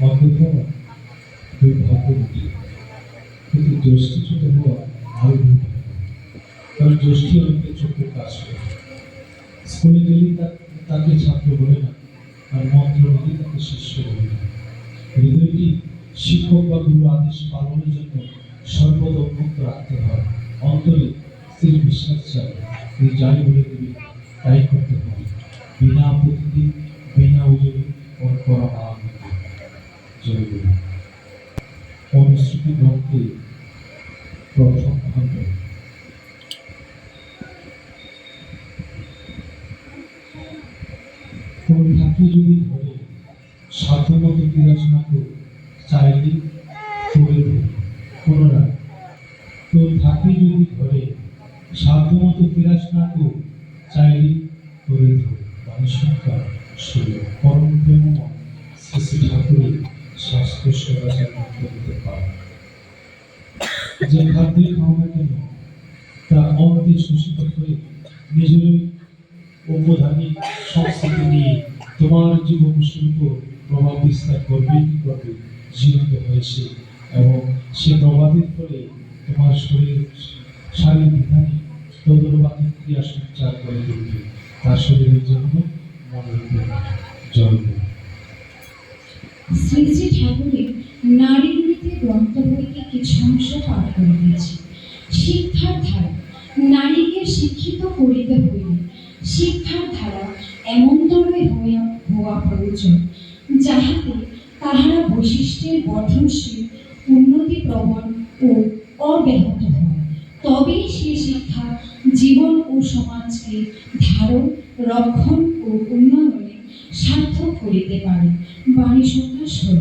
অন্ধকার দুর্ভাগ্যবতী, কিন্তু জ্যেষ্ঠচ্যুত হওয়া আরো দুর্ভাগ্য, কারণ জ্যেষ্ঠী অনেকের চোখে কাজ করে। স্কুলে গেলেই তাকে ছাত্র বলে না, আর মন্ত্র হলেই তাকে শিষ্য বলে না। হৃদয়টি শিক্ষক বা গুরু আদেশ পালনের জন্য সর্বদা উন্মুক্ত রাখতে হয়। অন্তরে স্থির বিশ্বাস চাই, তিনি যাই বলে দেবে তাই করতে হবে, বিনা প্রতিদিন বিনা অজুহাতে ওর করা জরুরি। অনুশ্রুতি গ্রন্থে প্রথম খণ্ড। তোর থাকি যদি ধরে সাধ্যমতো বিরাজ না কর, চাইলে করে ধরে। পুনরায়, তোর থাকি যদি ধরে সাধ্যমতো বিরাজ না কর, চাইলে করে ধরে। মানুষকার শুরু পরম প্রেমময় শ্রী শ্রী ঠাকুরের স্বাস্থ্য সেবা করতে পারে। যে খাদ্যে খাও না কেন তা অন্তে শোষিত হয়ে নিজের ঔপধানিক সংস্কৃতি নিয়ে তোমার জীবন শিল্প প্রভাব বিস্তার করবে কি করবে জীবন্ত হয়েছে, এবং সে প্রভাবের ফলে তোমার শারীরিক বিধানে তদনুপাতিক ক্রিয়া সঞ্চার করে তুলবে, তার শরীরের জন্য মনের জন্ম। শ্রী শ্রী ঠাকুরের নারীর নীতি গ্রন্থ হইতে কিছু অংশ পাঠ করিতেছি। শিক্ষার ধারা, নারীকে শিক্ষিত করিতে হইলে শিক্ষার ধারা এমনতরই হওয়া প্রয়োজন, যাহাতে তাহারা বৈশিষ্ট্যের বর্ধনশীল, উন্নতিপ্রবণ ও অব্যাহত হয়। তবেই সে শিক্ষা জীবন ও সমাজকে ধারণ, রক্ষণ ও উন্নয়নে সার্থক করিতে পারে। বাণী সন্ন্যাস হল।